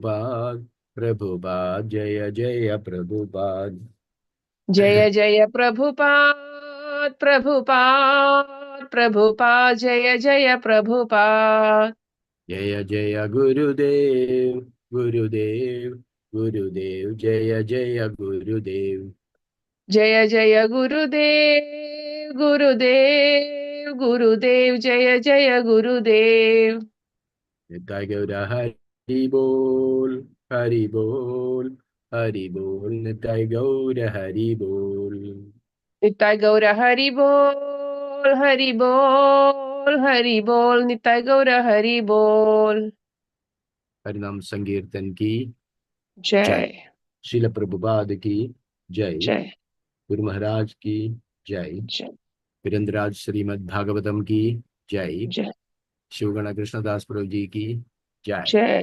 Prabhupada, Prabhupada, Jaya Jaya Prabhupada. Jaya Jaya Prabhupada, Prabhupada, Prabhupada, Jaya Jaya Prabhupada. Jaya Jaya Gurudev, Gurudev, Gurudev, Jaya Jaya Gurudev. Jaya Jaya Gurudev, Gurudev, Gurudev, Jaya Jaya Gurudev. Nitai Gaura Hari Bol, Hari Bol, Hari Bol, Nitai Gaura Hari Bol. Nitai Gaura Hari Bol, Hari Bol, Hari Bol, Nitai Gaura Hari Bol. हरिनाम संकीर्तन की जय। Jai, Srila Prabhupada की जय। Jai, Guru Maharaj की जय। Jai, Virendraraj Shrimad Bhagavatam की जय। Jai, शिवगण कृष्णदास प्रभु जी की जय। Jai.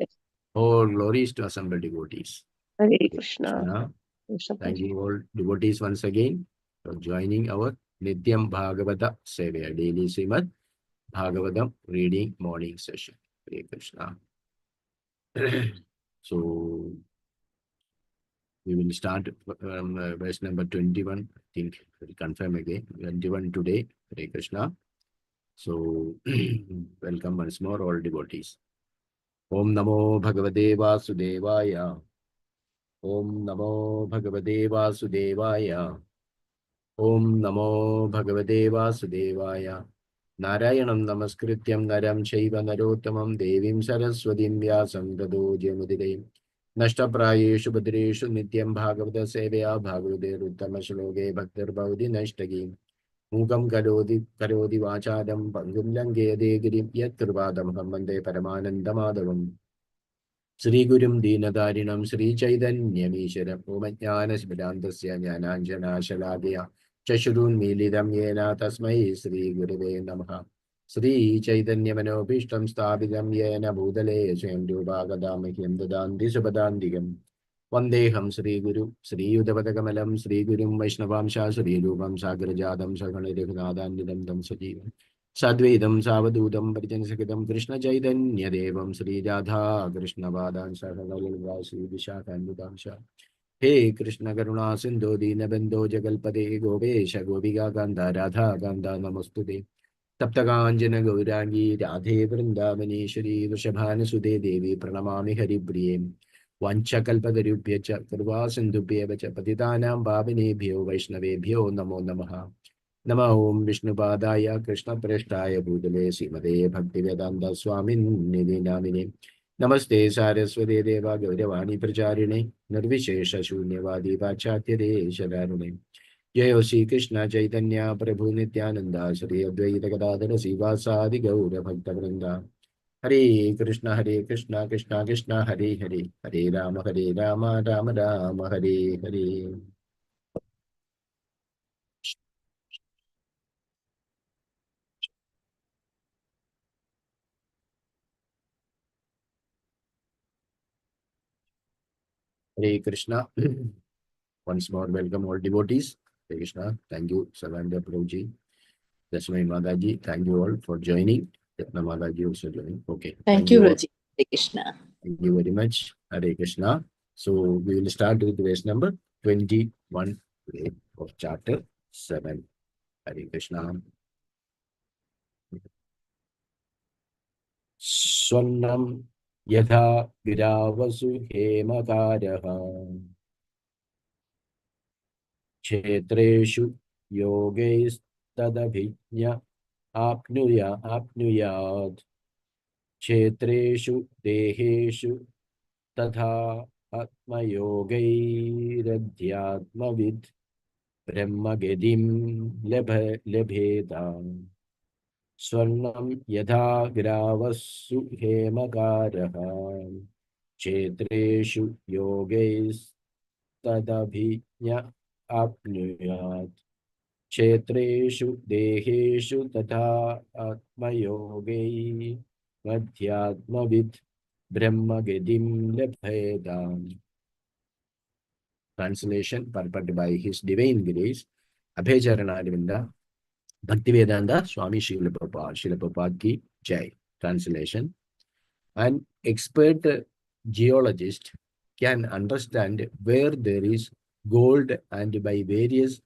All glories to assembled devotees. Hare Krishna. Krishna. Krishna Thank Prabhu. you all devotees once again for joining our Nityam Bhagavata Sevaya daily Srimad Bhagavatam reading morning session. Hare Krishna. So we will start verse number 21. I think we'll confirm again. 21 today. Hare Krishna. So welcome once more all devotees. Om Namo Bhagavate Vasudevaya. Om Namo Bhagavate Vasudevaya. Om Namo Bhagavate Vasudevaya. Narayanam Namaskrityam Naram Chaiva Narottamam Devim Saraswatim Vyasam Tado Jayamudire. Nashtaprayeshu Bhadreshu Nityam Bhagavata Sevaya Bhagavate Ruttama Shloke Bhaktir Bhavati Nashtagi. Mukam Karodi Vachadam Pangum Langede Girim Yat Krivadam Vande Paramanandamadavam. Sri Gurum Dinadarinam Sri Chaitanyamishram Omajnana Siddhantasya Jnananjana Shalagya Chashurun Milidam Yena Tasmai Sri Gurave Namaha. Sri Chaitanya Manobishtam Stabidam Yena Bhudale Swayam Rupagadamahyam Dadanti Subhadandigam. Vandeham Sri Guru Sri Udavadakamalam Sri Gurum Vaishnavamsha Sri Rupam Sagarajadam Saganadiknadan Dam Sajivam. Sadvedam Savadudam Parijansakitam Krishna Chaitanya Devam Sri Radha Krishna Vadan Sahalalvasi Vishakandudamsha. He Krishna Karuna Sindhu Dinabando Jagalpade Govesha Gopiga Ganda Radha Ganda Namastude. Taptakanjana Gaurangi Radhe Vrindavani Shri Vrishabhanasude Devi Pranamami Haripriye. Vanchakalpatarubhyacha Karva Sindhubhyevacha Patitanam Bhavinebhyo Vaishnavebhyo Namo Namaha. Nama Om Vishnupadaya Krishna Prasthaya Bhutale Srimade Bhaktivedanta Swamin Nidhi Namine. Namaste Saraswati Deva Gauravani Pracharine Nirvishesha Shunyavadi Pachatya Deshadarune. Jai Shri Krishna Chaitanya Prabhu Nityananda Shri Advaita Gadadhara Sivasadi Gaura Bhakta Vrinda. Hare Krishna Krishna Krishna Hare Hare Hare Rama Rama Rama Hare Hare. Hare Krishna. Once more, welcome all devotees. Hare Krishna. Thank you, Savanda Prabhuji. That's my Mataji. Thank you all for joining. Ratna Mataji also joining. Okay. Thank you, Raji. Hare Krishna. Thank you very much. Hare Krishna. So we will start with verse number 21 today of chapter 7. Hare Krishna. Swarnam yatha viravasu hemakaaraha kshetreshu yogaistadabhijña apnuyat kshetreshu deheshu तथा आत्मयोगैरध्यात्मविद् ब्रह्मगतिं लभेताम् स्वर्णं यथा ग्रावस्सु हेमकारः क्षेत्रेषु योगैस्तदभिज्ञ आप्नुयात् क्षेत्रेषु देहेषु तथा आत्मयोगैरध्यात्मविद् Brahmagadim Labhedam. Translation purported by His Divine Grace, Abhajaranaravinda, Bhaktivedanta Swami Srila Prabhupada, Srila Prabhupada ki Jai. Translation. An expert geologist can understand where there is gold, and by various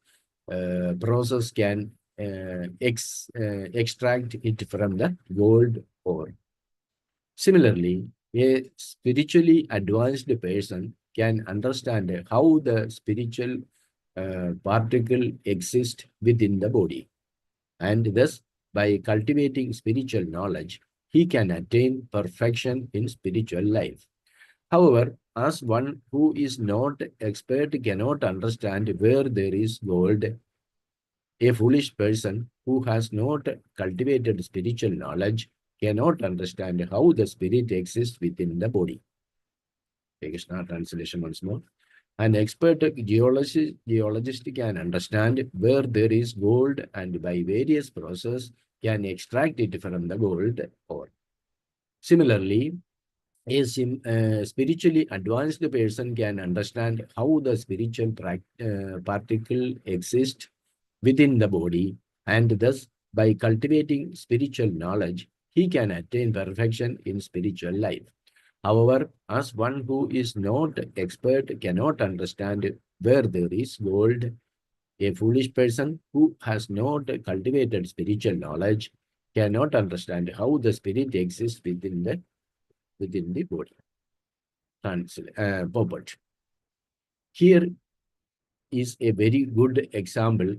process can extract it from the gold ore. Similarly, a spiritually advanced person can understand how the spiritual particle exists within the body, and thus, by cultivating spiritual knowledge, he can attain perfection in spiritual life. However, as one who is not expert cannot understand where there is gold, a foolish person who has not cultivated spiritual knowledge cannot understand how the spirit exists within the body. Krishna translation once more. An expert geologist can understand where there is gold, and by various processes can extract it from the gold ore. Similarly, a spiritually advanced person can understand how the spiritual particle exists within the body, and thus, by cultivating spiritual knowledge, he can attain perfection in spiritual life. However, as one who is not expert cannot understand where there is gold, a foolish person who has not cultivated spiritual knowledge cannot understand how the spirit exists within the body. Purport. Here is a very good example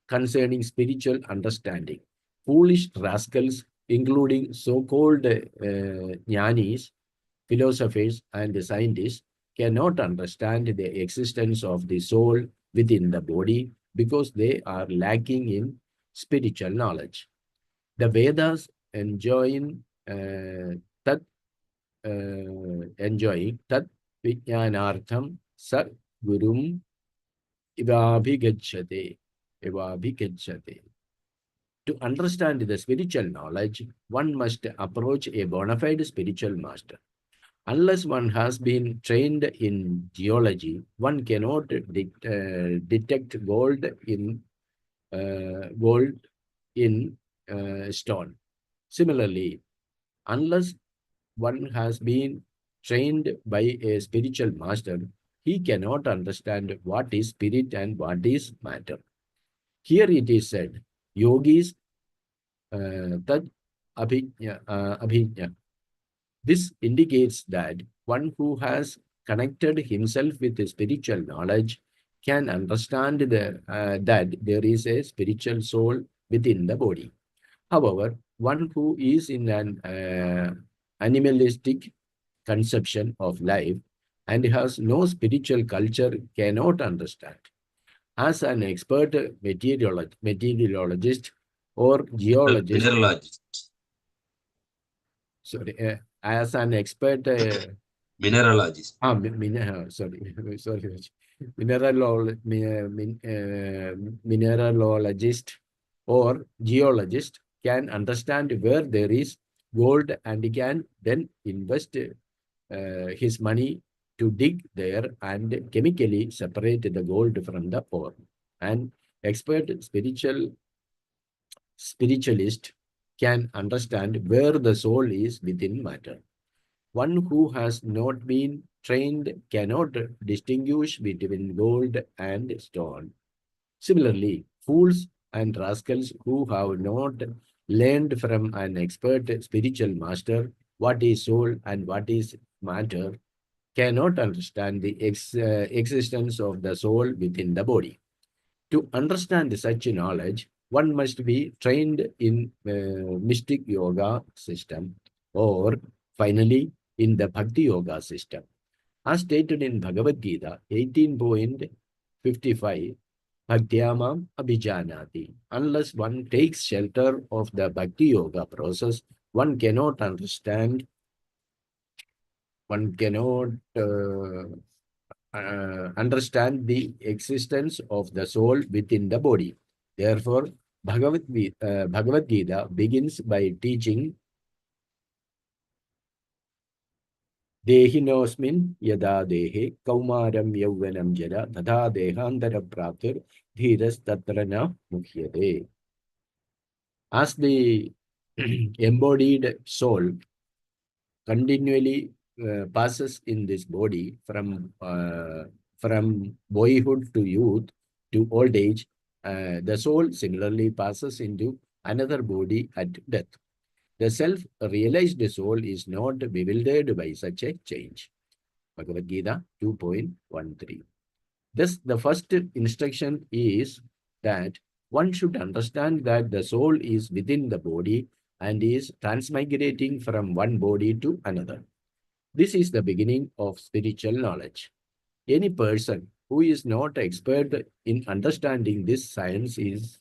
concerning spiritual understanding. Foolish rascals, including so-called jnanis, philosophers, and scientists, cannot understand the existence of the soul within the body because they are lacking in spiritual knowledge. The Vedas enjoying tat vijnanartham sa gurum ivabhigacchate. To understand the spiritual knowledge, one must approach a bona fide spiritual master. Unless one has been trained in geology, one cannot detect gold in stone. Similarly, unless one has been trained by a spiritual master, he cannot understand what is spirit and what is matter. Here it is said, yogis tad abhijna. This indicates that one who has connected himself with the spiritual knowledge can understand that there is a spiritual soul within the body. However, one who is in an animalistic conception of life and has no spiritual culture cannot understand. As an expert meteorologist or geologist, Mineralogist. sorry, as an expert Mineralogist. sorry, mineralologist or geologist can understand where there is gold and can then invest his money to dig there and chemically separate the gold from the ore. An expert spiritualist can understand where the soul is within matter. One who has not been trained cannot distinguish between gold and stone. Similarly, fools and rascals who have not learned from an expert spiritual master what is soul and what is matter cannot understand the existence of the soul within the body. To understand such knowledge, one must be trained in mystic yoga system or finally in the bhakti yoga system. As stated in Bhagavad Gita 18.55, Bhaktyamam abhijanati. Unless one takes shelter of the bhakti yoga process, one cannot understand, understand the existence of the soul within the body. Therefore, Bhagavad Gita begins by teaching Dehinosmin yada dehe kaumaram yauvanam jada tadha dehantara praptir dhiras tatrana mukhyate. As the embodied soul continually passes in this body from boyhood to youth to old age, the soul similarly passes into another body at death. The self-realized soul is not bewildered by such a change. Bhagavad Gita 2.13. Thus, the first instruction is that one should understand that the soul is within the body and is transmigrating from one body to another. This is the beginning of spiritual knowledge. Any person who is not expert in understanding this science is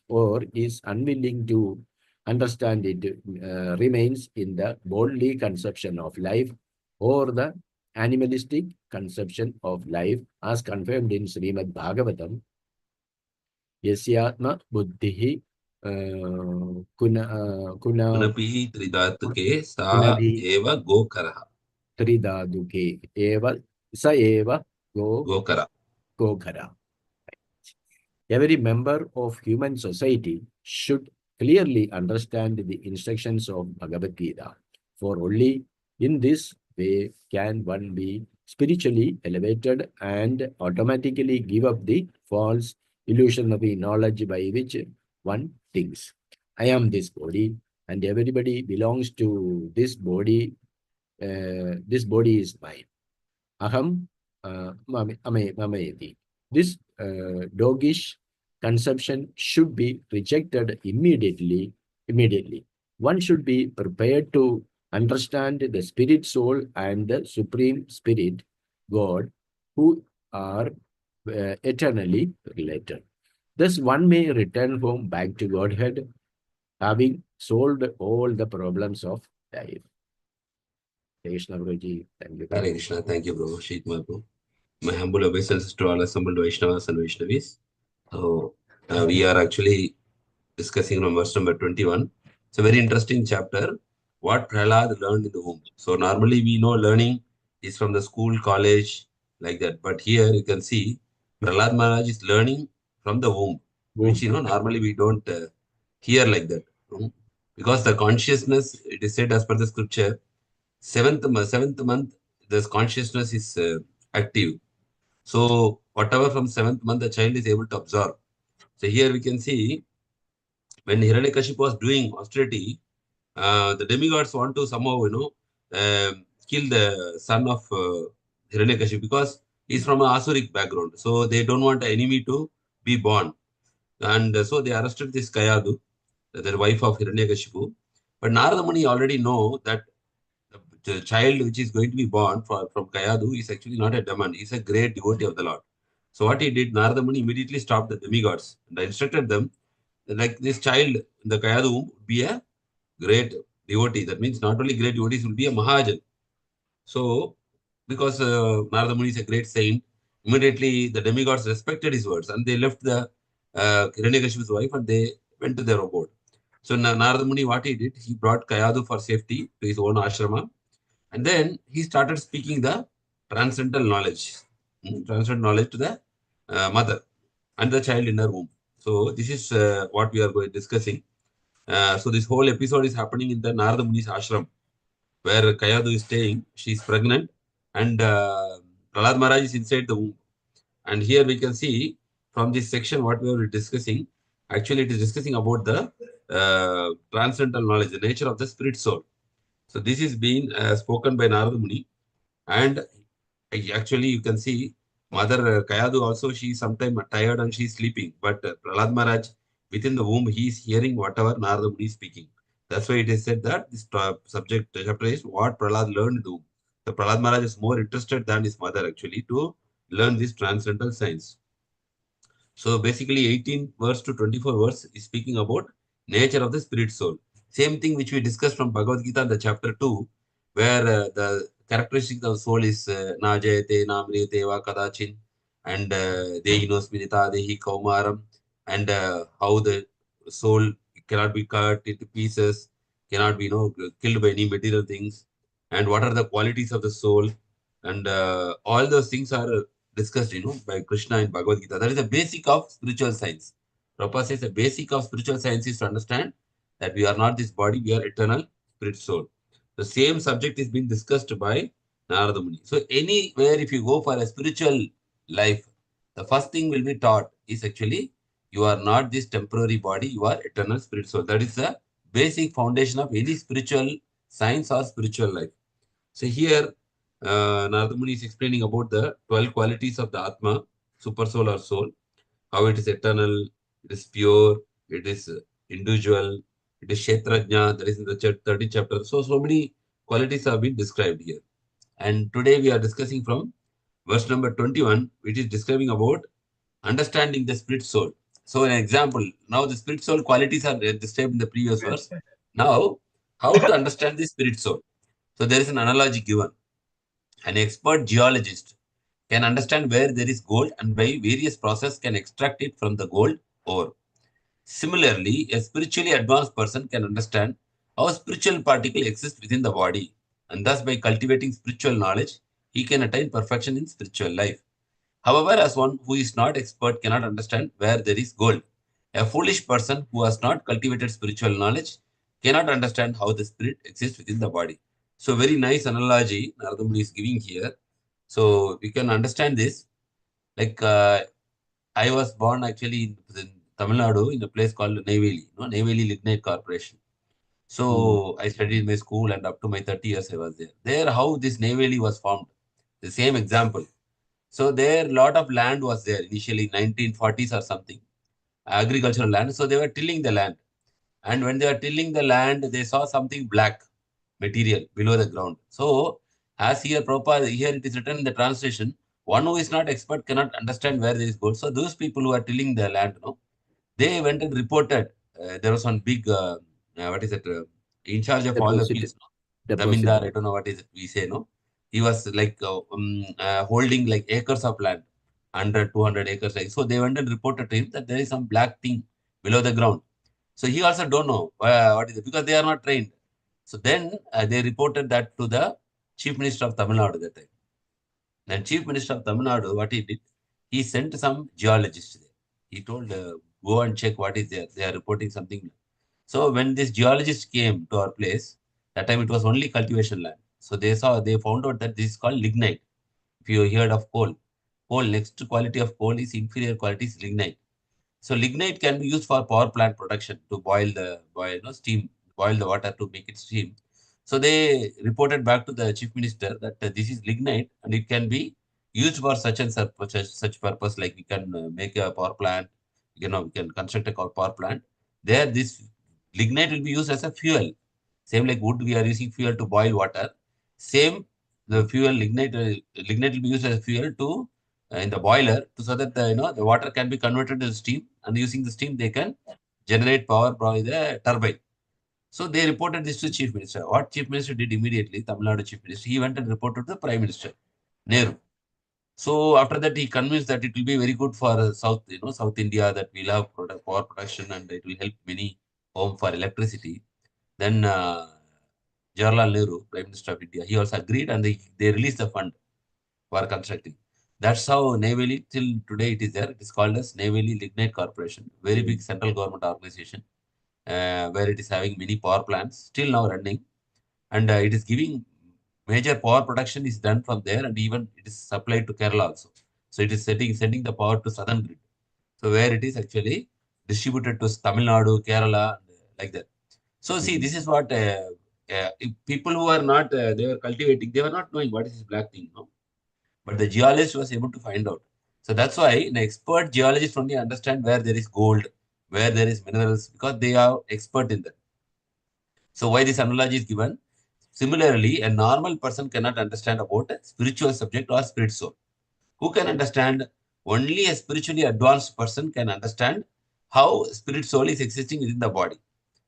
unwilling to understand it remains in the worldly conception of life or the animalistic conception of life as confirmed in Srimad Bhagavatam. Yasyatma buddhihi Kunapi tridatuke sa kunabhi eva gokara. tridaduke eva sa eva Gokara. gokara. Every member of human society should clearly understand the instructions of Bhagavad Gita, for only in this way can one be spiritually elevated and automatically give up the false illusionary knowledge by which one thinks, I am this body and everybody belongs to this body. This body is mine. Aham mamayati. This doggish conception should be rejected immediately. One should be prepared to understand the spirit soul and the supreme spirit, God, who are eternally related. Thus, one may return home back to Godhead, having solved all the problems of life. Krishna Guruji, thank you. Hare Krishna. Thank you, bro. Shitma, bro. My humble obeisance to all assembled Vaishnavas and Vaishnavis. So, we are actually discussing from verse number 21. It's a very interesting chapter. What Prahlad learned in the womb. So, normally we know learning is from the school, college, like that. But here you can see Prahlad Maharaj is learning from the womb, which normally we don't hear like that. Because the consciousness, it is said as per the scripture, seventh month, this consciousness is active. So whatever from 7th month the child is able to absorb. So here we can see when Hiranyakashipu was doing austerity, the demigods want to somehow kill the son of Hiranyakashipu because he's from an Asuric background. So they don't want an enemy to be born, and so they arrested this Kayadu, the wife of Hiranyakashipu. But Narada Muni already know that the child which is going to be born from Kayadu is actually not a demon. He's a great devotee of the Lord. So what he did, Narada Muni immediately stopped the demigods and instructed them, like this child in the Kayadu womb would be a great devotee. That means not only great devotees, will be a Mahajan. So because Narada Muni is a great saint, immediately the demigods respected his words and they left the Hiranyakashipu's wife and they went to their abode. So Narada Muni, what he did, he brought Kayadu for safety to his own ashrama. And then he started speaking the transcendental knowledge, transcendental knowledge to the mother and the child in her womb. So this is what we are going discussing. So this whole episode is happening in the Narada Muni's ashram, where Kayadu is staying. She is pregnant, and Prahlad Maharaj is inside the womb. And here we can see from this section what we are discussing. Actually, it is discussing about the transcendental knowledge, the nature of the spirit soul. So this is being spoken by Narada Muni, and actually you can see Mother Kayadu also, she is sometimes tired and she is sleeping. But Prahlad Maharaj, within the womb, he is hearing whatever Narada Muni is speaking. That's why it is said that this subject chapter is what Prahlad learned in the womb. So Prahlad Maharaj is more interested than his mother actually to learn this transcendental science. So basically 18 verse to 24 verse is speaking about nature of the spirit soul. Same thing which we discussed from Bhagavad Gita in the chapter 2, where the characteristic of soul is na jayate na mriyate va kadachin, and dehinos minita dehi kaumaram, and how the soul cannot be cut into pieces, cannot be killed by any material things, and what are the qualities of the soul, and all those things are discussed by Krishna in Bhagavad Gita. That is the basic of spiritual science. Prabhupada says the basic of spiritual science is to understand that we are not this body, we are eternal spirit soul. The same subject is being discussed by Narada Muni. So anywhere if you go for a spiritual life, the first thing will be taught is actually you are not this temporary body, you are eternal spirit soul. That is the basic foundation of any spiritual science or spiritual life. So here, Narada Muni is explaining about the 12 qualities of the Atma, super soul or soul, how it is eternal, it is pure, it is individual, it is Kshetrajna, that is in the 30th chapter. So many qualities have been described here. And today we are discussing from verse number 21, which is describing about understanding the spirit soul. So an example, now the spirit soul qualities are described in the previous verse. Now, how to understand the spirit soul? So there is an analogy given. An expert geologist can understand where there is gold and by various processes can extract it from the gold ore. Similarly, a spiritually advanced person can understand how a spiritual particle exists within the body, and thus by cultivating spiritual knowledge, he can attain perfection in spiritual life. However, as one who is not expert cannot understand where there is gold, a foolish person who has not cultivated spiritual knowledge cannot understand how the spirit exists within the body. So, very nice analogy Narada Muni is giving here. So, we can understand this. Like, I was born actually in Tamil Nadu in a place called Neyveli, Neyveli Lignite Corporation. So, I studied in my school and up to my 30 years I was there. There, how this Neyveli was formed, the same example. So there a lot of land was there initially 1940s or something, agricultural land. So they were tilling the land. And when they were tilling the land, they saw something black material below the ground. So as here proper, here it is written in the translation, one who is not expert cannot understand where there is gold. So those people who are tilling the land, they went and reported. There was one big, what is it, in charge of all the fields. Zamindar, I don't know what is it we say, no? He was like holding like acres of land, 100, 200 acres. Like. So they went and reported to him that there is some black thing below the ground. So he also don't know what is it because they are not trained. So then they reported that to the Chief Minister of Tamil Nadu that time. Then Chief Minister of Tamil Nadu, what he did, he sent some geologists there. He told, go and check what is there. They are reporting something. So when this geologist came to our place, that time it was only cultivation land. So they found out that this is called lignite. If you heard of coal, next quality of coal is inferior quality is lignite. So lignite can be used for power plant production to boil the water to make it steam. So they reported back to the chief minister that this is lignite and it can be used for such and such purpose. Like we can make a power plant, we can construct a power plant. There, this lignite will be used as a fuel. Same like wood, we are using fuel to boil water. Same, the fuel lignite will be used as a fuel to in the boiler so that the water can be converted to steam, and using the steam they can generate power by the turbine. So they reported this to Chief Minister. What Chief Minister did immediately, Tamil Nadu Chief Minister, he went and reported to the Prime Minister, Nehru. So after that, he convinced that it will be very good for South India, that we'll have power production and it will help many home for electricity. Then Jawaharlal Nehru, Prime Minister of India, he also agreed and they released the fund for constructing. That's how Neyveli, till today it is there. It is called as Neyveli Lignite Corporation, very big central government organization, where it is having many power plants, still now running. And it is giving major power production is done from there, and even it is supplied to Kerala also. So it is sending the power to southern grid. So where it is actually distributed to Tamil Nadu, Kerala, like that. So see, this is what people who are not, they were cultivating, they were not knowing what is this black thing, but the geologist was able to find out. So that's why an expert geologist only understand where there is gold, where there is minerals, because they are expert in that. So why this analogy is given? Similarly, a normal person cannot understand about a spiritual subject or spirit soul. Who can understand? Only a spiritually advanced person can understand how spirit soul is existing within the body.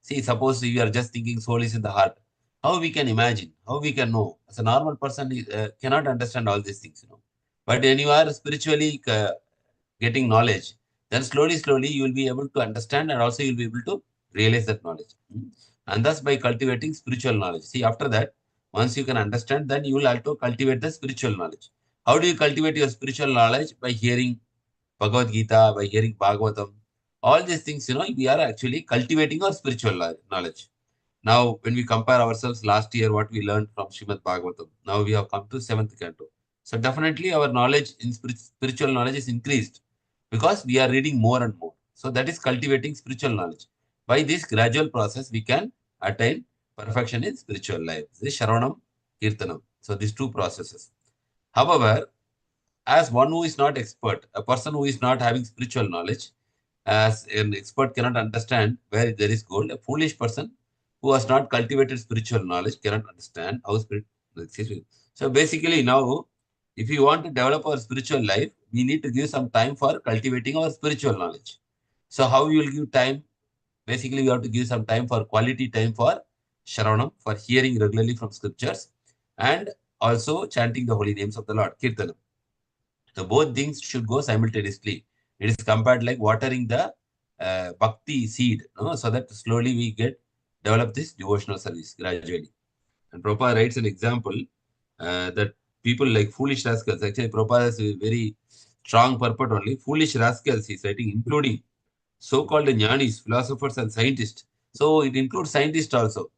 See, suppose you are just thinking soul is in the heart. How we can imagine? How we can know? As a normal person cannot understand all these things, But when you are spiritually getting knowledge, then slowly you will be able to understand and also you will be able to realize that knowledge. And thus by cultivating spiritual knowledge. See, after that, once you can understand, then you will also cultivate the spiritual knowledge. How do you cultivate your spiritual knowledge? By hearing Bhagavad Gita, by hearing Bhagavatam. All these things, we are actually cultivating our spiritual knowledge. Now, when we compare ourselves last year, what we learned from Srimad Bhagavatam, now we have come to 7th canto. So definitely our knowledge in spiritual knowledge is increased because we are reading more and more. So that is cultivating spiritual knowledge. By this gradual process, we can attain perfection in spiritual life. This is Shravanam, Kirtanam. So these two processes. However, as one who is not expert, a person who is not having spiritual knowledge, as an expert cannot understand where there is gold, a foolish person who has not cultivated spiritual knowledge cannot understand how spirit exists. So basically now, if you want to develop our spiritual life, we need to give some time for cultivating our spiritual knowledge. So how you will give time? Basically, you have to give some time for quality time for Shravanam, for hearing regularly from scriptures, and also chanting the holy names of the Lord, Kirtanam. So both things should go simultaneously. It is compared like watering the bhakti seed, no? So that slowly we develop this devotional service gradually. And Prabhupada writes an example that people like foolish rascals. Actually, Prabhupada has a very strong purport only. Foolish rascals, he's writing, including so-called jnanis, philosophers, and scientists. So it includes scientists also.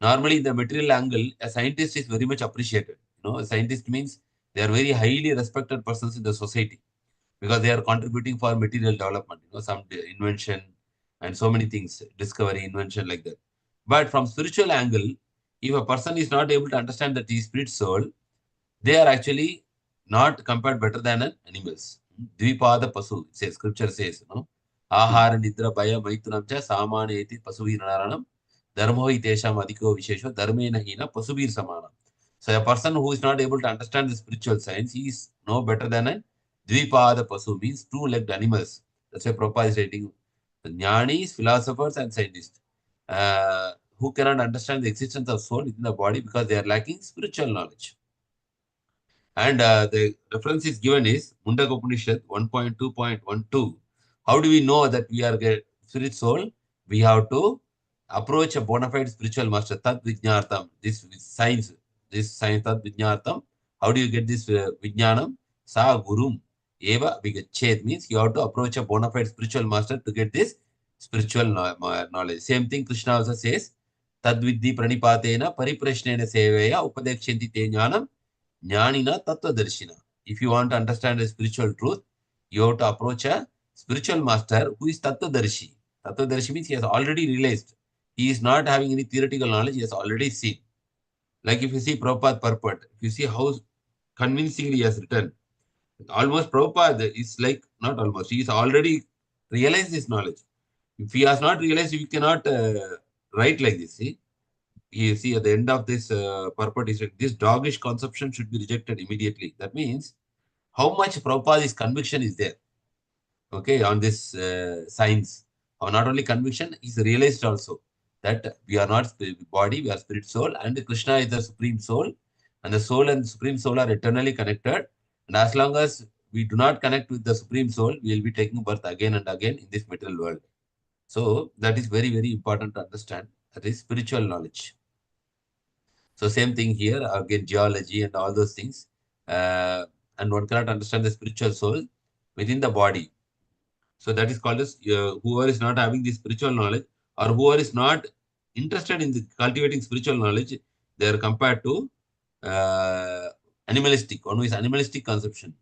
Normally, in the material angle, a scientist is very much appreciated. A scientist means they are very highly respected persons in the society because they are contributing for material development. Some invention and so many things, discovery, invention like that. But from spiritual angle, if a person is not able to understand that he is spirit soul, they are actually not compared better than animals. Dvipada pasu, says scripture says, Ahara nidra baya maitunamcha samana eti pasuvir naranam dharmo itesham adhiko vishesho dharmena hina pasubir samana. So a person who is not able to understand the spiritual science, he is no better than a dvipada pasu, means two-legged animals. That's why Prabhupada is writing the jnanis, philosophers, and scientists who cannot understand the existence of soul within the body because they are lacking spiritual knowledge. And the reference is given is Mundaka Upanishad 1.2.12. How do we know that we are a spirit soul? We have to approach a bona fide spiritual master, Tat Vijnartam, this science, Tat Vijnartam. How do you get this Vijnanam? Sa Gurum Eva Vigachet, means you have to approach a bona fide spiritual master to get this spiritual knowledge. Same thing Krishna also says, Tadvidhi Pranipatena Pariprashnena Seveya Upadekshenti Te Jnanam Jnanina Tattvadarshina. If you want to understand a spiritual truth, you have to approach a spiritual master who is Tattvadarshi. Tattvadarshi means he has already realized. He is not having any theoretical knowledge, he has already seen. Like if you see Prabhupada purport, if you see how convincingly he has written, almost Prabhupada is like, not almost, he is already realized this knowledge. If he has not realized, we cannot write like this. See? You see at the end of this purport is like, this doggish conception should be rejected immediately. That means how much Prabhupada's conviction is there, okay, on this science. Or not only conviction, is realized also that we are not body, we are spirit soul, and Krishna is the supreme soul, and the soul and supreme soul are eternally connected. And as long as we do not connect with the supreme soul, we will be taking birth again and again in this material world. So that is very, very important to understand. That is spiritual knowledge. So same thing here, again, geology and all those things. And one cannot understand the spiritual soul within the body. So that is called as whoever is not having the spiritual knowledge or whoever is not interested in cultivating spiritual knowledge, they are compared to animalistic, one who is animalistic conception.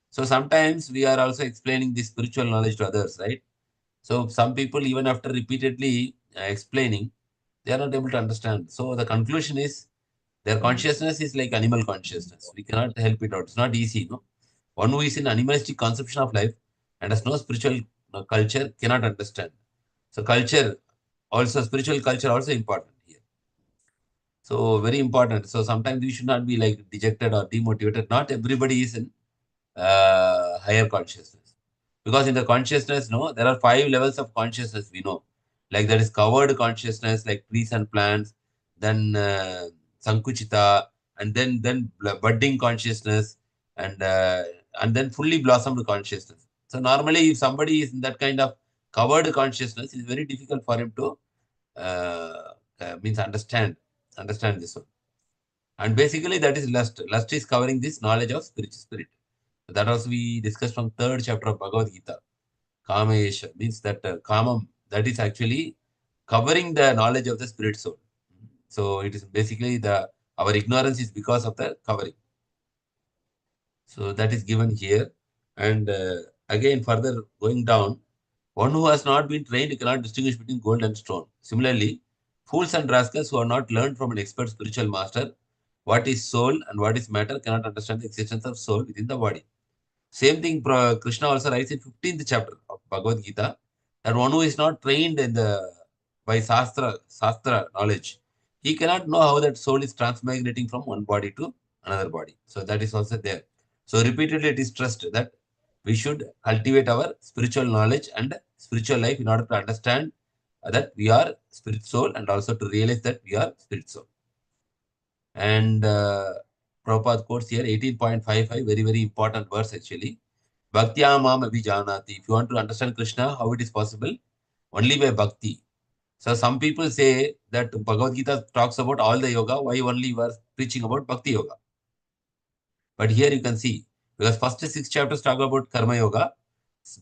So sometimes we are also explaining this spiritual knowledge to others, right? So some people, even after repeatedly explaining, they are not able to understand. So the conclusion is their consciousness is like animal consciousness. We cannot help it out. It's not easy, no? One who is in animalistic conception of life and has no spiritual culture cannot understand. So culture, also spiritual culture also important here. So very important. So sometimes we should not be like dejected or demotivated. Not everybody is in higher consciousness. Because in the consciousness, no, there are 5 levels of consciousness we know. Like there is covered consciousness, like trees and plants, then Sankuchita, and then budding consciousness, and then fully blossomed consciousness. So normally, if somebody is in that kind of covered consciousness, it's very difficult for him to means understand this one. And basically, that is lust. Lust is covering this knowledge of spirit. So that also we discussed from 3rd chapter of Bhagavad Gita. Kamesha means that kamam, that is actually covering the knowledge of the spirit soul. So it is basically our ignorance is because of the covering. So that is given here. And again, further going down, one who has not been trained cannot distinguish between gold and stone. Similarly, fools and rascals who have not learned from an expert spiritual master what is soul and what is matter cannot understand the existence of soul within the body. Same thing Krishna also writes in 15th chapter of Bhagavad Gita, that one who is not trained by Shastra knowledge, he cannot know how that soul is transmigrating from one body to another body. So that is also there. So repeatedly it is stressed that we should cultivate our spiritual knowledge and spiritual life in order to understand that we are spirit soul, and also to realize that we are spirit soul. And Prabhupada quotes here 18.55, very, very important verse actually. Bhaktya mam abhijanati. If you want to understand Krishna, how it is possible? Only by bhakti. So some people say that Bhagavad Gita talks about all the yoga. Why only we are preaching about bhakti yoga? But here you can see, because first 6 chapters talk about karma yoga,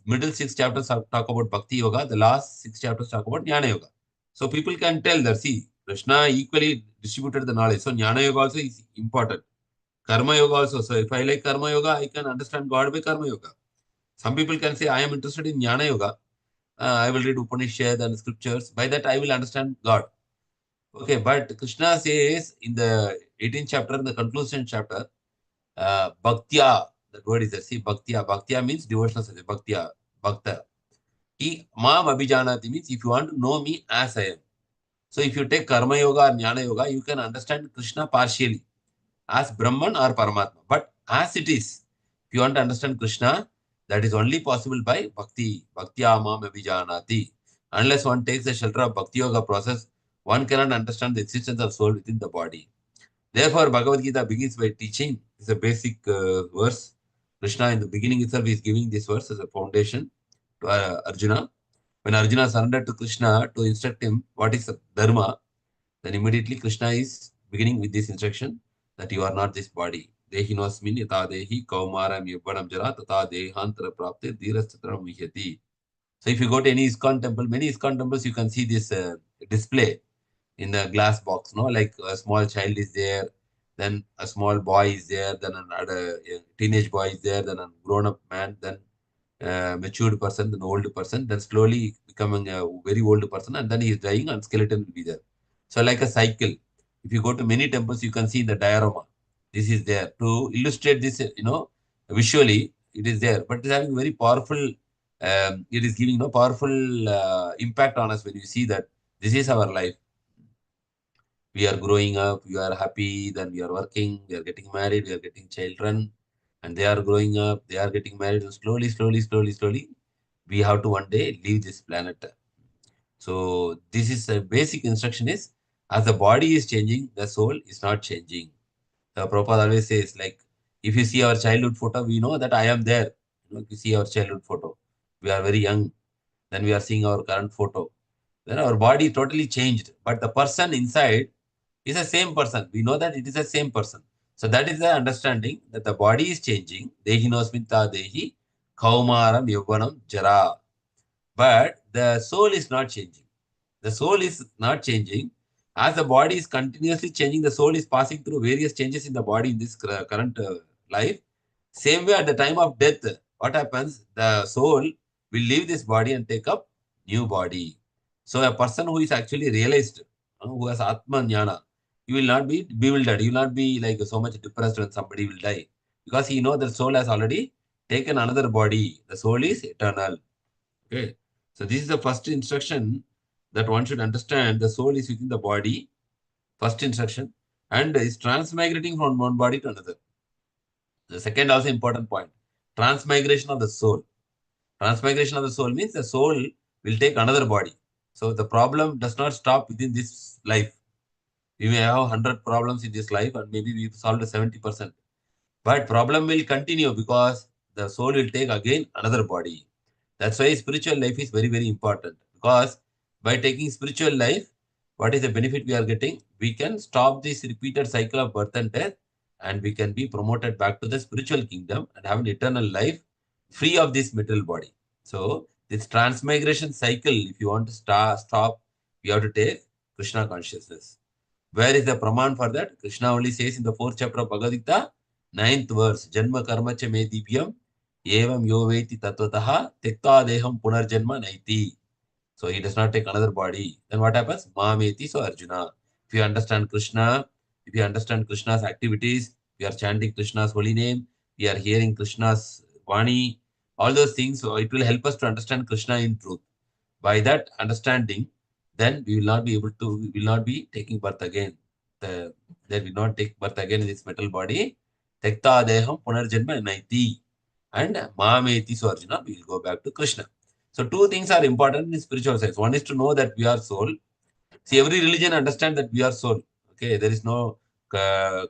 middle 6 chapters talk about bhakti yoga, the last 6 chapters talk about jnana yoga. So people can tell that, see, Krishna equally distributed the knowledge. So jnana yoga also is important. Karma yoga also. So if I like karma yoga, I can understand God by karma yoga. Some people can say, I am interested in jnana yoga. I will read Upanishad and scriptures. By that, I will understand God. Okay, but Krishna says in the 18th chapter, in the conclusion chapter, Bhaktya, that word is there. See, Bhaktya. Bhaktya means devotional service. Bhaktya, Bhakta. Mam Abhijanati means if you want to know me as I am. So if you take Karma Yoga or Jnana Yoga, you can understand Krishna partially as Brahman or Paramatma. But as it is, if you want to understand Krishna, that is only possible by Bhakti. Bhaktya Mam Abhijanati. Unless one takes the shelter of Bhakti Yoga process, one cannot understand the existence of soul within the body. Therefore, Bhagavad Gita begins by teaching. It's a basic verse. Krishna in the beginning itself is giving this verse as a foundation to Arjuna. When Arjuna surrendered to Krishna to instruct him what is Dharma, then immediately Krishna is beginning with this instruction that you are not this body. Dehinosmin yata dehi kaumaram yubbanam jara tata dehantara prapte dhirastatra vihyati. So if you go to any ISKCON temple, many ISKCON temples, you can see this display in the glass box, no? Like a small child is there, then a small boy is there, then another teenage boy is there, then a grown-up man, then matured person, then old person, then slowly becoming a very old person, and then he is dying and skeleton will be there. So like a cycle. If you go to many temples, you can see the diorama. This is there. To illustrate this, visually, it is there. But it is having very powerful, it is giving powerful impact on us when you see that this is our life. We are growing up, we are happy, then we are working, we are getting married, we are getting children, and they are growing up, they are getting married, and slowly, we have to one day leave this planet. So this is a basic instruction is, as the body is changing, the soul is not changing. The Prabhupada always says, like, if you see our childhood photo, we know that I am there. If you see our childhood photo, we are very young. Then we are seeing our current photo. Then our body totally changed. But the person inside is the same person. We know that it is the same person. So that is the understanding that the body is changing. Dehi nosminta dehi kaumaram yovanam jara. But the soul is not changing. The soul is not changing. As the body is continuously changing, the soul is passing through various changes in the body in this current life. Same way at the time of death, what happens? The soul will leave this body and take up new body. So a person who is actually realized, who has Atma Jnana, he will not be bewildered. He will not be like so much depressed when somebody will die. Because he knows the soul has already taken another body. The soul is eternal. Okay. So this is the first instruction that one should understand. The soul is within the body. First instruction. And is transmigrating from one body to another. The second also important point. Transmigration of the soul. Transmigration of the soul means the soul will take another body. So the problem does not stop within this life. We may have 100 problems in this life and maybe we've solved 70%. But problem will continue because the soul will take again another body. That's why spiritual life is very, very important. Because by taking spiritual life, what is the benefit we are getting? We can stop this repeated cycle of birth and death, and we can be promoted back to the spiritual kingdom and have an eternal life free of this material body. So this transmigration cycle, if you want to stop, you have to take Krishna consciousness. Where is the Praman for that? Krishna only says in the 4th chapter of Bhagavad Gita, 9th verse, Janma karma cha me divyam, evam yo veti tatvataha, tekta deham punarjanma naiti. So he does not take another body. Then what happens? Mameti, so Arjuna. If you understand Krishna, if you understand Krishna's activities, we are chanting Krishna's holy name, we are hearing Krishna's Vani, all those things, so it will help us to understand Krishna in truth. By that understanding, then we will not be able to, we will not be taking birth again. That will not take birth again in this metal body. Tekta deham punarjanma naiti. And Mameti, so Arjuna, we will go back to Krishna. So two things are important in spiritual science. One is to know that we are soul. See, every religion understands that we are soul. Okay, there is no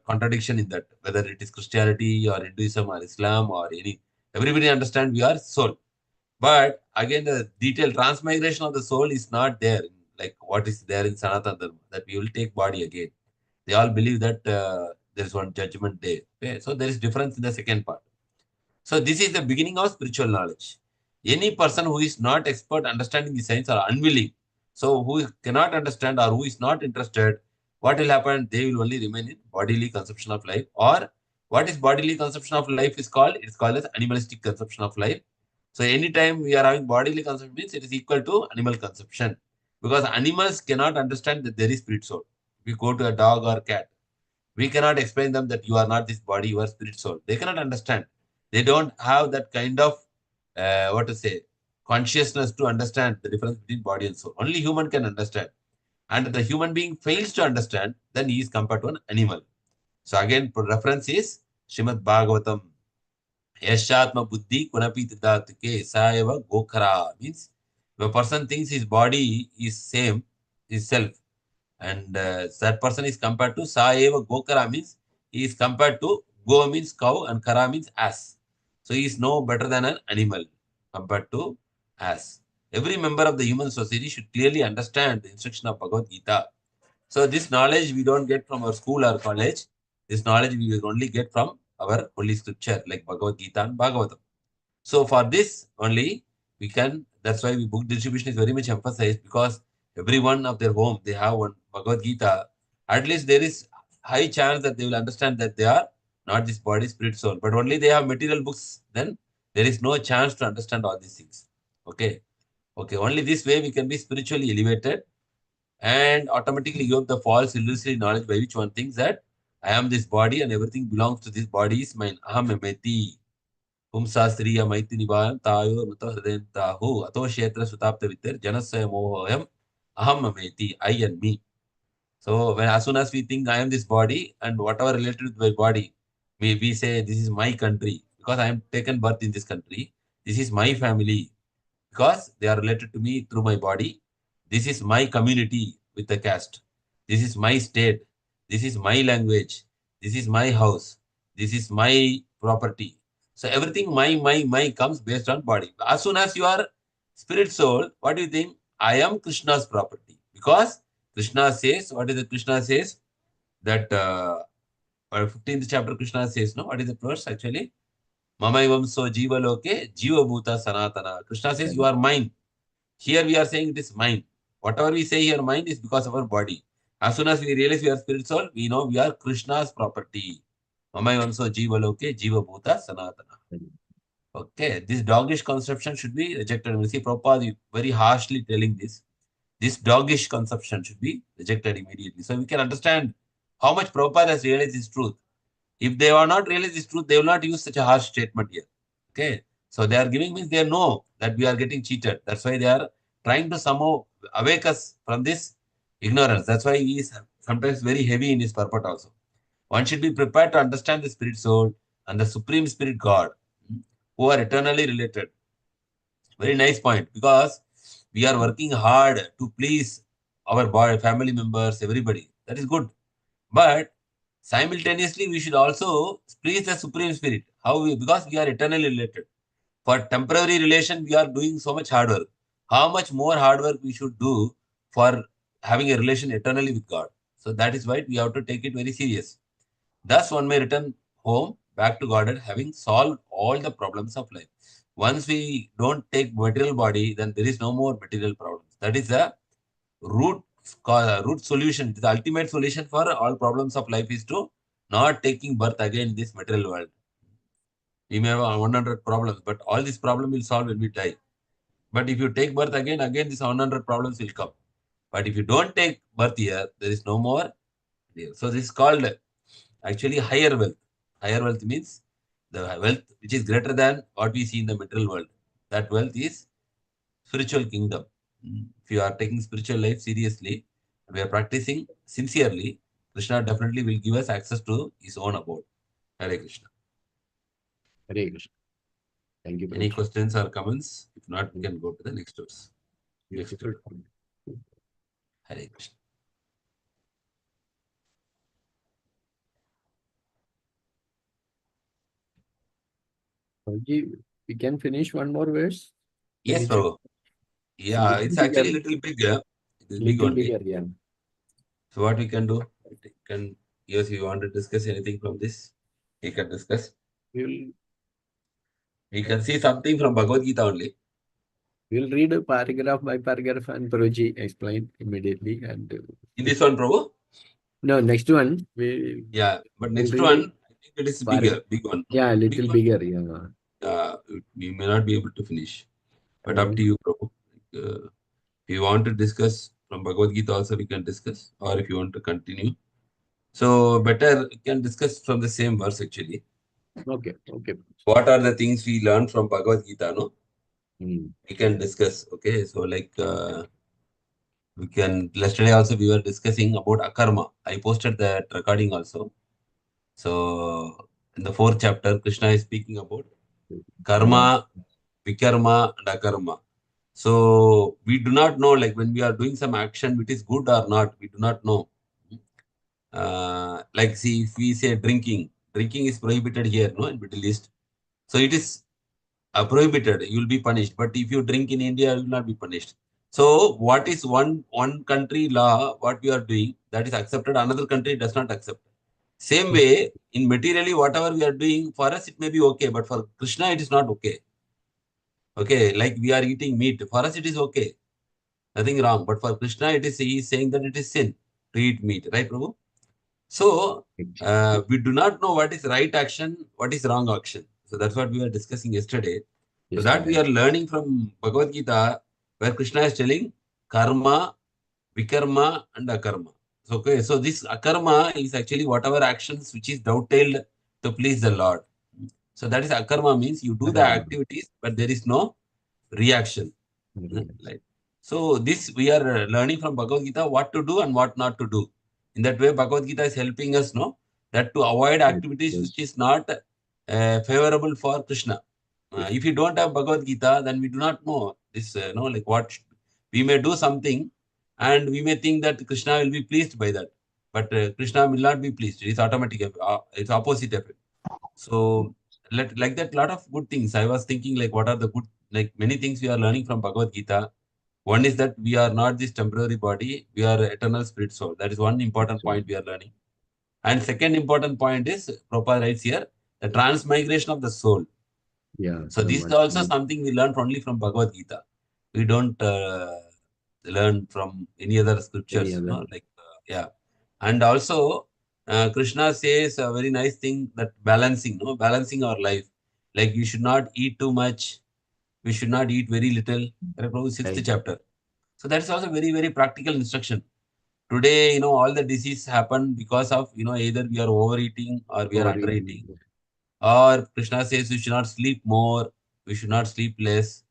contradiction in that, whether it is Christianity or Hinduism or Islam or any. Everybody understands we are soul. But again, the detailed transmigration of the soul is not there, like what is there in Sanatana Dharma, that we will take body again. They all believe that there is one judgment day. Okay? So there is difference in the second part. So this is the beginning of spiritual knowledge. Any person who is not expert understanding the science or unwilling, so who cannot understand or who is not interested, what will happen? They will only remain in bodily conception of life. Or what is bodily conception of life is called? It is called as animalistic conception of life. So anytime we are having bodily conception means it is equal to animal conception. Because animals cannot understand that there is spirit soul. If you go to a dog or cat, we cannot explain them that you are not this body, you are spirit soul. They cannot understand. They don't have that kind of, what to say, consciousness to understand the difference between body and soul. Only human can understand. And the human being fails to understand, then he is compared to an animal. So again, reference is Srimad Bhagavatam. Yashatma buddhi kunapi tidatke saeva gokhara. Means if a person thinks his body is same, is self, and that person is compared to saeva gokara, means he is compared to go means cow and kara means ass. So he is no better than an animal compared to ass. Every member of the human society should clearly understand the instruction of Bhagavad Gita. So this knowledge we don't get from our school or college. This knowledge we will only get from our holy scripture like Bhagavad Gita and Bhagavatam. So for this only we can, that's why book distribution is very much emphasized, because everyone of their home, they have one Bhagavad Gita. At least there is high chance that they will understand that they are not this body, spirit, soul. But only they have material books, then there is no chance to understand all these things. Okay. Okay. Only this way we can be spiritually elevated and automatically give up the false illusory knowledge by which one thinks that I am this body and everything belongs to this body is mine. Aham emeti. Humsasriya maiti nibayam tayo mata hridayantahu ato kshetra sutapta vitter janasya mohoyam aham ameti, I and me. So when as soon as we think I am this body and whatever related with my body, we say this is my country because I am taken birth in this country. This is my family because they are related to me through my body. This is my community with the caste. This is my state. This is my language. This is my house. This is my property. So everything my comes based on body. As soon as you are spirit soul, what do you think? I am Krishna's property. Because Krishna says, what is it Krishna says? That 15th chapter Krishna says, no? What is the verse actually? Mamaivam so jiva loke jiva bhuta sanatana. Krishna says, you are mine. Here we are saying it is mine. Whatever we say here, mind is because of our body. As soon as we realize we are spirit soul, we know we are Krishna's property. Mamaivam so jiva loke jiva bhuta sanatana. Okay, this doggish conception should be rejected. We see Prabhupada very harshly telling this. This doggish conception should be rejected immediately. So we can understand how much Prabhupada has realized this truth. If they are not realized this truth, they will not use such a harsh statement here. Okay. So they are giving means they know that we are getting cheated. That's why they are trying to somehow awake us from this ignorance. That's why he is sometimes very heavy in his purport also. One should be prepared to understand the spirit soul and the supreme spirit God, who are eternally related. Very nice point, because we are working hard to please our body, family members, everybody. That is good. But simultaneously, we should also please the Supreme Spirit. How we, because we are eternally related. For temporary relation, we are doing so much hard work. How much more hard work we should do for having a relation eternally with God? So that is why we have to take it very serious. Thus, one may return home back to God and having solved all the problems of life. Once we don't take material body, then there is no more material problems. That is the root root solution, the ultimate solution for all problems of life is to not taking birth again in this material world. We may have 100 problems, but all these problems will solve when we die. But if you take birth again, these 100 problems will come. But if you don't take birth here, there is no more. So this is called actually higher wealth. Higher wealth means the wealth which is greater than what we see in the material world. That wealth is spiritual kingdom. If you are taking spiritual life seriously, we are practicing sincerely, Krishna definitely will give us access to his own abode. Hare Krishna. Hare Krishna. Thank you. Any Prabhuji. questions or comments? If not, we can go to the next verse. Next Beautiful. verse. Hare Krishna. Prabhuji, we can finish one more verse. Yes, Finish it. Prabhu. Yeah, it's actually little bigger. It is big Little only. bigger, yeah. So what we can do? Yes, you want to discuss anything from this? We can discuss. We'll We can see something from Bhagavad Gita only. read a paragraph by paragraph and Prabhuji explain immediately. And In this one, Prabhu? no, next one Yeah, but we'll next read one, I think it is Par- bigger, big one. yeah, a Big little one, bigger, yeah. we may not be able to finish. But Mhm. up to you, Prabhu. If you want to discuss from Bhagavad Gita also, we can discuss. Or if you want to continue. So better, we can discuss from the same verse actually. Okay. What are the things we learn from Bhagavad Gita, no? Mm. We can discuss, okay? So like, we can, yesterday also we were discussing about akarma. I posted that recording also. So in the 4th chapter, Krishna is speaking about karma, vikarma, and akarma. So we do not know, like when we are doing some action, it is good or not, we do not know. Like see, if we say drinking is prohibited here, no, in Middle East. So it is prohibited, you will be punished. But if you drink in India, you will not be punished. So what is one country law, what we are doing, that is accepted, another country does not accept. Same way, in materially, whatever we are doing, for us it may be okay, but for Krishna it is not okay. Okay, like we are eating meat, for us it is okay, nothing wrong. But for Krishna, he is saying that it is sin to eat meat, right, Prabhu? So we do not know what is right action, what is wrong action. So that's what we were discussing yesterday. So that we are learning from Bhagavad Gita, where Krishna is telling karma, vikarma, and akarma. So, okay, so this akarma is actually whatever actions which is dovetailed to please the Lord. So that is akarma, means you do the activities, but there is no reaction. Right. So this we are learning from Bhagavad Gita what to do and what not to do. In that way, Bhagavad Gita is helping us know that to avoid activities which is not favorable for Krishna. If you don't have Bhagavad Gita, then we do not know this. Like what we may do something, and we may think that Krishna will be pleased by that, but Krishna will not be pleased. It's automatic. It's opposite effect. So like that, lot of good things. I was thinking like what are the good, like many things we are learning from Bhagavad Gita. One is that we are not this temporary body, we are eternal spirit soul. That is one important point we are learning. And second important point is, Prabhupada writes here, the transmigration of the soul. Yeah. So this is also something we learn only from Bhagavad Gita. We don't learn from any other scriptures. Yeah. And also, Krishna says a very nice thing, that balancing, balancing our life. Like you should not eat too much. We should not eat very little. Prabhu, 6th chapter. So that's also very, very practical instruction. Today, all the disease happen because of, either we are overeating or we are undereating. Or Krishna says we should not sleep more, we should not sleep less.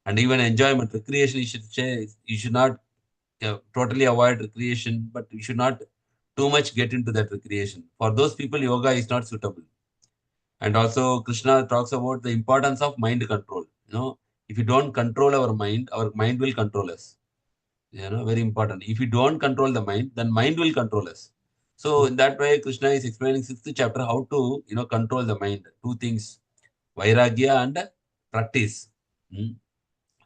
And even enjoyment, recreation, you should not totally avoid recreation, but you should not too much get into that recreation. For those people, yoga is not suitable. And also, Krishna talks about the importance of mind control. If you don't control our mind will control us. Very important. If you don't control the mind, then mind will control us. So in that way, Krishna is explaining 6th chapter how to, control the mind. Two things, Vairagya and practice.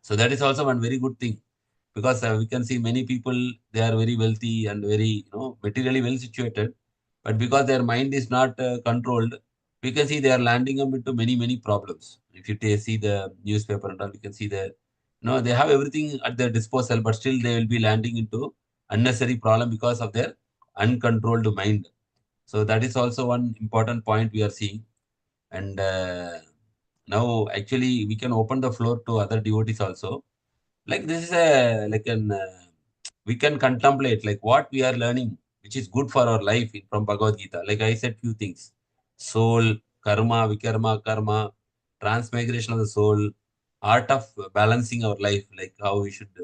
So that is also one very good thing, because we can see many people, they are very wealthy and very, materially well situated, but because their mind is not controlled, we can see they are landing up into many, many problems. If you see the newspaper and all, we can see that, they have everything at their disposal, but still they will be landing into unnecessary problem because of their uncontrolled mind. So that is also one important point we are seeing. And now actually we can open the floor to other devotees also. Like this is a like an we can contemplate like what we are learning, which is good for our life from Bhagavad Gita. Like I said, few things: soul, karma, vikarma, karma, transmigration of the soul, art of balancing our life, like how we should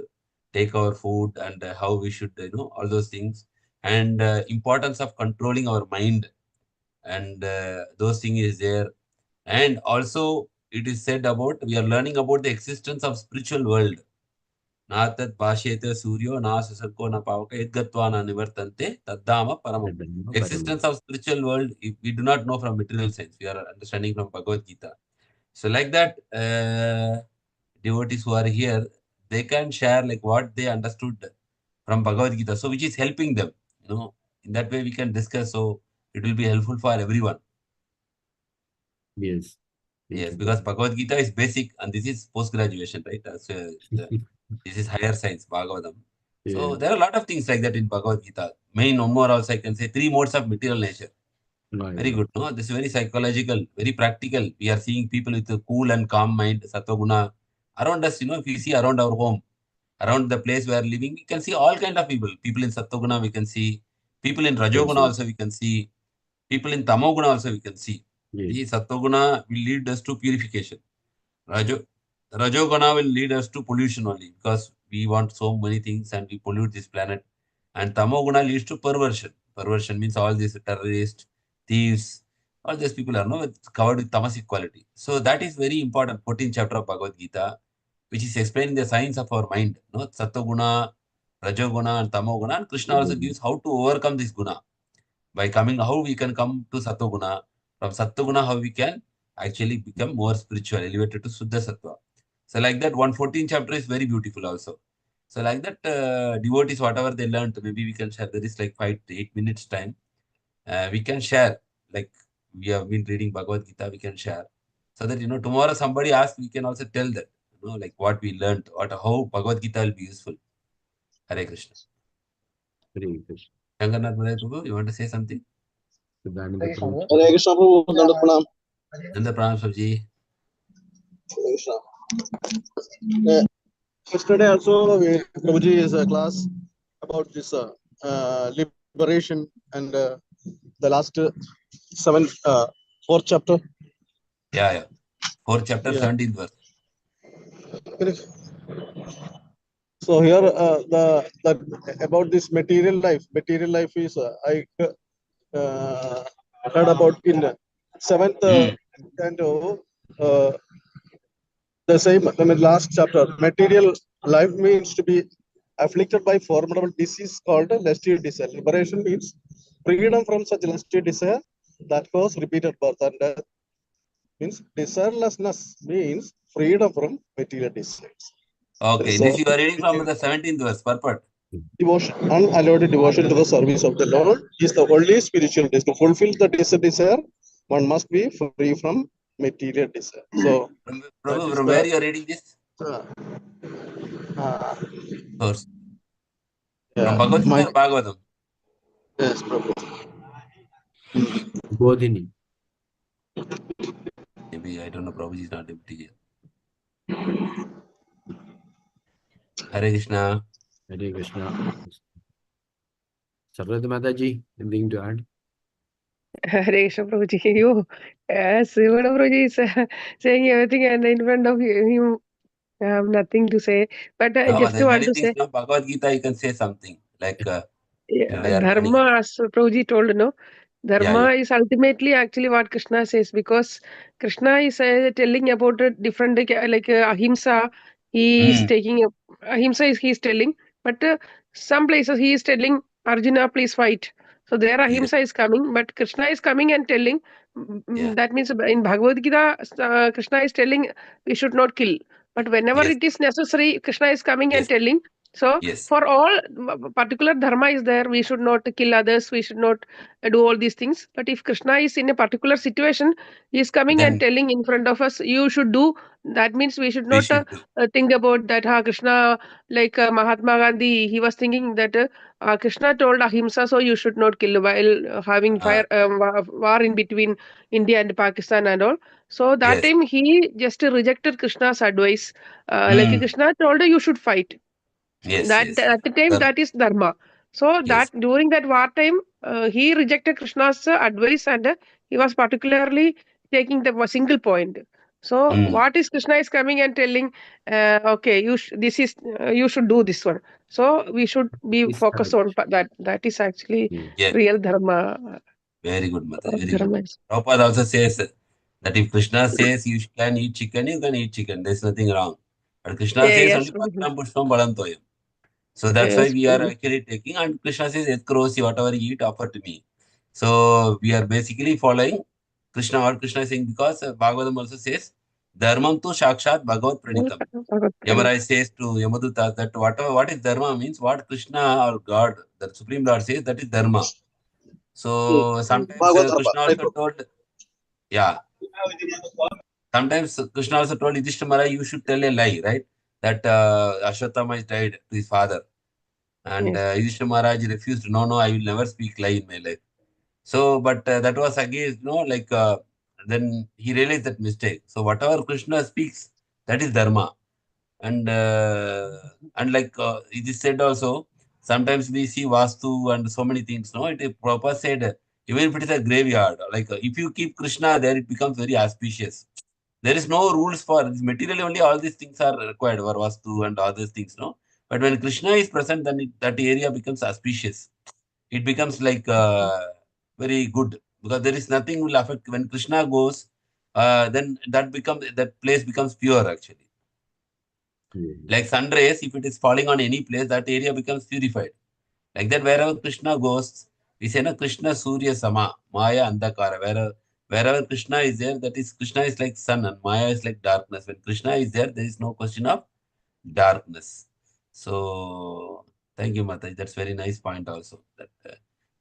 take our food and how we should all those things, and importance of controlling our mind, and those things is there. And also it is said about we are learning about the existence of spiritual world. नातत् भाष्येते सूर्यो न सुसर्गो न पावक यद्गत्वा न निवर्तन्ते तद्धाम paramam. Existence of spiritual world, if we do not know from material sense, we are understanding from Bhagavad Gita. So like that, devotees who are here, they can share like what they understood from Bhagavad Gita, so which is helping them. In that way we can discuss, so it will be helpful for everyone. Yes. Yes, because Bhagavad Gita is basic and this is post-graduation, right? So this is higher science, Bhagavatam. So there are a lot of things like that in Bhagavad Gita. Main one more also I can say 3 modes of material nature. Very good. No, this is very psychological, very practical. We are seeing people with a cool and calm mind, sattva-guna. Around us, if you see around our home, around the place we are living, we can see all kind of people. People in sattva-guna we can see. People in rajoguna also we can see. People in tamoguna also we can see. The sattva-guna will lead us to purification. Rajoguna will lead us to pollution only because we want so many things and we pollute this planet. And tamoguna leads to perversion. Perversion means all these terrorists, thieves, all these people are covered with tamasic quality. So that is very important. 14th chapter of Bhagavad Gita, which is explaining the science of our mind. Sattva-guna, Rajoguna, and Tamoguna. And Krishna also gives how to overcome this guna. By coming, how we can come to Sattva-guna. From Sattva-guna, how we can actually become more spiritual, elevated to Suddha Sattva. So like that, 114th chapter is very beautiful also. So like that, devotees, whatever they learned, maybe we can share. There is like 5 to 8 minutes time. We can share, like we have been reading Bhagavad Gita, we can share. So that, tomorrow somebody asks, we can also tell that, like what we learned, how Bhagavad Gita will be useful. Hare Krishna. Hare Krishna. Shankarnath Maharaj Prabhu, you want to say something? Hare Krishna Prabhu, Nanda Pranam. Nanda Pranam Sabji. Hare Krishna. Yesterday also, Prabhuji is a class about this liberation and the last 4th chapter. Yeah. 4th chapter, 17th verse. So here, the about this material life. Material life is I heard about in 7th Canto. The same, last chapter. Material life means to be afflicted by formidable disease called lusty desire. Liberation means freedom from such lusty desire that cause repeated birth and death. Means desirelessness means freedom from material desires. Okay, so, this you are reading from the 17th verse, purport. Devotion, unalloyed devotion to the service of the Lord is the only spiritual desire. To fulfill the desire, one must be free from material desire. So, Prabhu, from where you are reading this? Source. From Bhagavad Gita or Bhagavatam? Yes, Prabhu. Bodhini. Maybe, I don't know, Prabhuji is not able to hear. Hare Krishna. Hare Krishna. Sarvada Mataji, anything to add? Hare Krishna Prabhuji. You, as Srimad Prabhuji is saying everything and in front of him, I have nothing to say. But I No, just there are want many to things say, from Bhagavad Gita, you can say something. Like, we are learning. Dharma, as Prabhuji told, Dharma Yeah. is ultimately actually what Krishna says, because Krishna is telling about a different, like ahimsa, he is taking ahimsa is he is telling, but some places he is telling Arjuna, please fight. So there ahimsa is coming, but Krishna is coming and telling. That means in Bhagavad Gita, Krishna is telling we should not kill. But whenever it is necessary, Krishna is coming and telling. So Yes. for all particular dharma is there, we should not kill others, we should not do all these things. But if Krishna is in a particular situation, he is coming and Then telling in front of us, you should do. That means we should we not should do. think about that. Krishna, like Mahatma Gandhi, he was thinking that Krishna told ahimsa, so you should not kill while having Uh, war in between India and Pakistan and all. So that yes. time he just rejected Krishna's advice. Like Mm. Krishna told you should fight. Yes, That yes. at the time Dharma. that is dharma. So Yes. that during that war time, he rejected Krishna's advice, and he was particularly taking the single point. So Mm. what is Krishna is coming and telling, okay, this is you should do this one. So we should be It's focused correct. on that. That is actually Yes. real dharma. Very good, Mata. Very good. Dharma. Prabhupada also says that if Krishna says you can eat chicken, you can eat chicken. There's nothing wrong. But Krishna Yeah, says yes. only Patram Pushpam Balam Toyam. So that's why Yes. we are actually taking, and Krishna says, Et Krosi, whatever you eat, offer to me. So we are basically following Krishna, what Krishna is saying, because Bhagavatam also says, Dharmam tu Shakshat Bhagavat Pranitam. Yamaraj says to Yamaduta that what is Dharma means, what Krishna or God, the Supreme Lord says, that is Dharma. So sometimes Bhagavad Krishna also told, yeah, sometimes Krishna also told Yudhishthira, you should tell a lie, right? That Ashwatthama is died to his father. And Yes. Yudhishthira Maharaj refused, no, I will never speak lie in my life. So, but that was against, then he realized that mistake. So whatever Krishna speaks, that is Dharma. And like it is said also, sometimes we see Vastu and so many things, no? It is proper said, even if it is a graveyard, like if you keep Krishna there, it becomes very auspicious. There is no rules for this material, only all these things are required for Vastu and all these things, no? But when Krishna is present, then that area becomes auspicious. It becomes like very good, because there is nothing will affect when Krishna goes. Then that place becomes pure actually. Like sun rays, if it is falling on any place, that area becomes purified. Like that, wherever Krishna goes, we say, no, Krishna Surya Sama, Maya Andhakara. Wherever Krishna is there, that is, Krishna is like sun and Maya is like darkness. When Krishna is there, there is no question of darkness. So, thank you, Mataji. That's very nice point also. That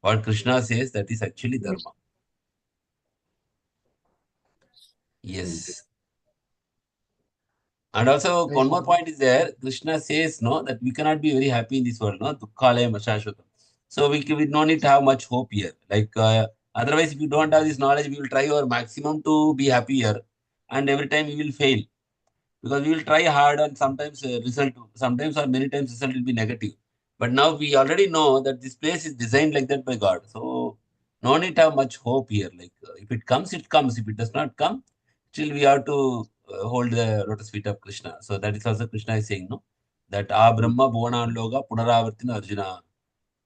what Krishna says, that is actually Dharma. Yes. And also, one more point is there. Krishna says, no, that we cannot be very happy in this world, no? Dukkhalaya Mashashvatam. So we no need to have much hope here. Like, otherwise, if you don't have this knowledge, we will try our maximum to be happy here. And every time we will fail. Because we will try hard and sometimes or many times result will be negative. But now we already know that this place is designed like that by God. So no need to have much hope here. Like if it comes, it comes. If it does not come, still we have to hold the lotus feet of Krishna. So that is also Krishna is saying, no, that Brahma Bhuvana Loga Punaravartina Arjuna.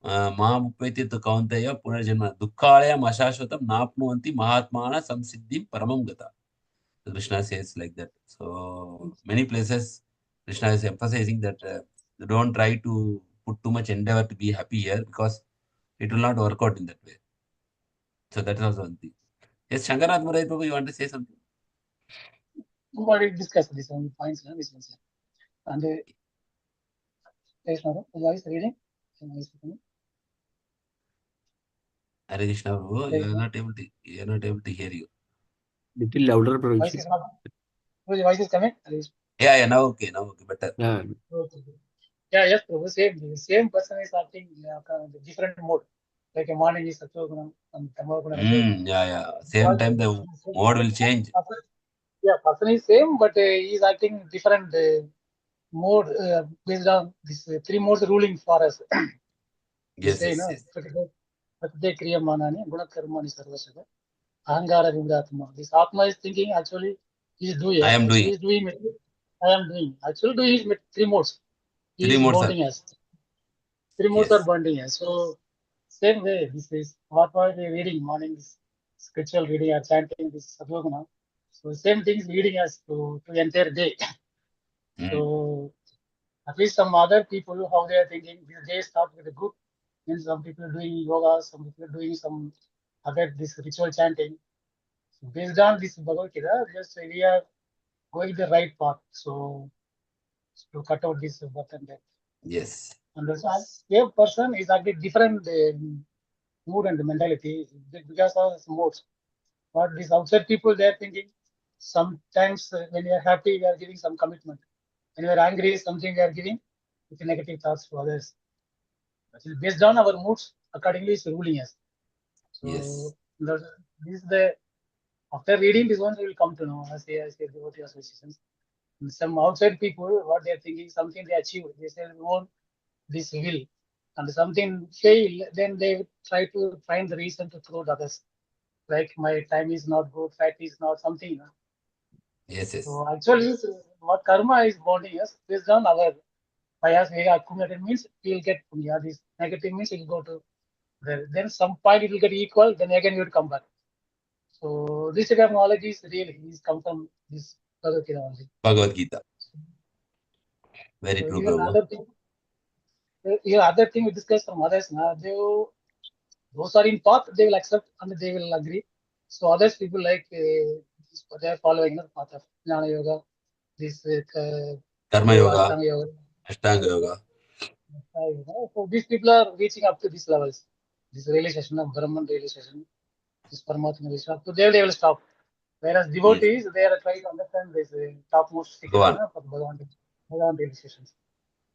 Mahamupeti to Kauntaya Punarjanma Dukkalaya Mashashvatam Napnuanti Mahatmana Samsiddhim Paramam Gata. Krishna says like that. So many places Krishna is emphasizing that don't try to put too much endeavor to be happy here, because it will not work out in that way. So that is also one thing. Yes, Shankarath Murai Prabhu, you want to say something? We already discussed these points. This ones. And voice reading. Hare Krishna Prabhu, you are not able to hear you. Little louder, Voice Prabhu. is not. The voice is coming. Yeah, now okay, better. Yeah. Yeah, yes, Prabhu. Same person is acting different mode. Like a morning is Sattva and Tamaguna. Yeah. Same time the mode will change. Yeah, person is same, but he is acting different mode based on these three modes ruling for us. We say, no, Pratyek Kriya Manani, Guna Karmani Sarvasava, Ahangara Vibratma. This Atma is thinking actually he is doing. I am Actually, doing. he is doing. I am doing. Actually, doing is three modes. He Three is modes bonding us. Three modes are bonding us. So, same way, this is what was the reading morning, this spiritual reading or chanting this Sadhoguna. So, same things leading us to the entire day. So, at least some other people, how they are thinking, this day start with a good. Means some people doing yoga, some people doing some other this ritual chanting. So based on this Bhagavad Gita, just we are going the right path. So to cut out this birth and death. Yes. And also, a person is actually different mood and mentality because of his moods. What these outside people they are thinking. Sometimes when you are happy, we are giving some commitment. When you are angry, something we are giving with negative thoughts to others. Based on our moods, accordingly, is ruling us. Yes. So this is the after reading this one, we will come to know as a devotee associations. Some outside people, what they are thinking, something they achieve, they say, we want this will, and something fail, then they try to find the reason to throw the others. Like my time is not good, fact is not something. Yes. Yes. So actually, what karma is bonding us based on our bias we accumulated means we will get punya. This negative means it will go to there. Then some point it will get equal. Then again you will come back. So this type of knowledge is really is come from this Bhagavad Gita only. Bhagavad Gita. Very So true, even Prabhu. other thing we discuss from others now, those are in path they will accept and they will agree. So others people like they are following the path of Jnana Yoga, this Karma Yoga, Ashtanga Yoga. Ashtanga Yoga. So these people are reaching up to these levels. This realization of Brahman realization, this Paramatma realization, up to there they will stop. Whereas devotees, they are trying to understand this topmost secret Bhagavan. of Bhagavan realizations.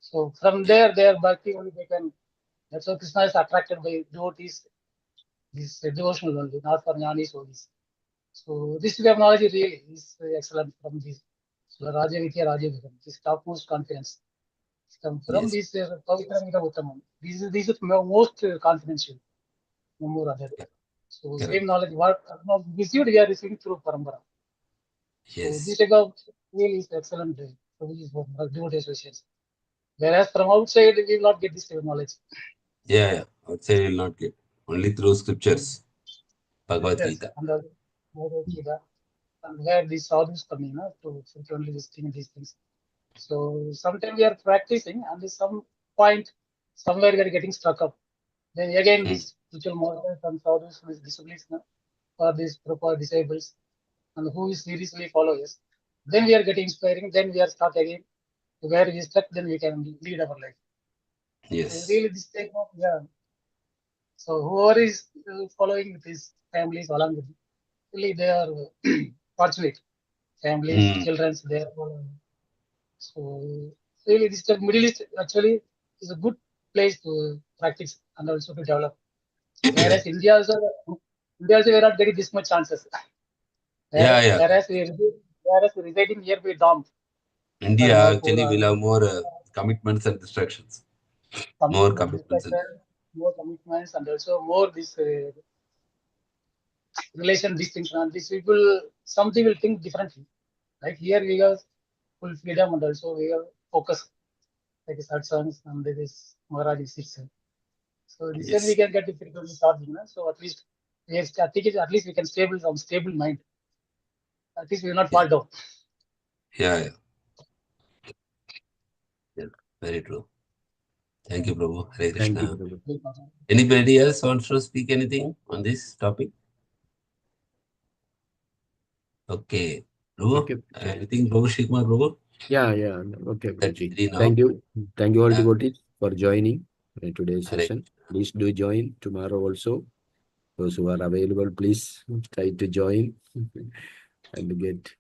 So from there, their bhakti only they can. That's why Krishna is attracted by devotees, this devotional only, not for jnanis only. So this way of knowledge really is excellent from this. So Raja Vidya, Raja Vidya, this topmost confidence come from Yes. this Pavitra Mita Uttamam. This is most confidential, no more other. So Correct. same knowledge, what received we are receiving through Parambara. So this Yes. type of really is excellent for devotee associates. Whereas from outside, we will not get this type of knowledge. Yeah. I would say will not get. Only through scriptures. Bhagavad Yes, Gita. and Bhagavad Gita, and where these sadhus coming to only this thing, these things. So sometimes we are practicing, and at some point, somewhere we are getting stuck up. Then again, these spiritual models and sadhus with disciplines, or these proper disables, and who is seriously follow us. Then we are getting inspiring. Then we are stuck again. Where we stuck, then we can lead our life. So Yes. really, this type of So whoever is following these families along with, really they are fortunate. Families, children, they are following. So really, this the Middle East actually is a good place to practice and also to develop. Whereas India also we are not getting this much chances. Yeah. Whereas we residing here, we don't. India Mayapur, actually will have more commitments and distractions. More commitments and more commitments, and also more this relation, distinction. And these people, something will think differently. Like here, we have full freedom and also we have focus, like satsangs and there is Maharaj is itself. So this way we yes. can get the frequently charging. So at least I think at least we can stable some stable mind. At least we will not Yeah. fall down. Yeah. Very true. Thank you, Prabhu. Hare Thank you, Krishna. Prabhu. Anybody else wants to speak anything on this topic? Okay. Prabhu, Okay. anything, Prabhu Shikmar, Prabhu? Yeah. Okay, Prabhuji. 33 now. Thank you. Thank you all Yeah. devotees for joining today's Hare. session. Please do join tomorrow also. Those who are available, please try to join and get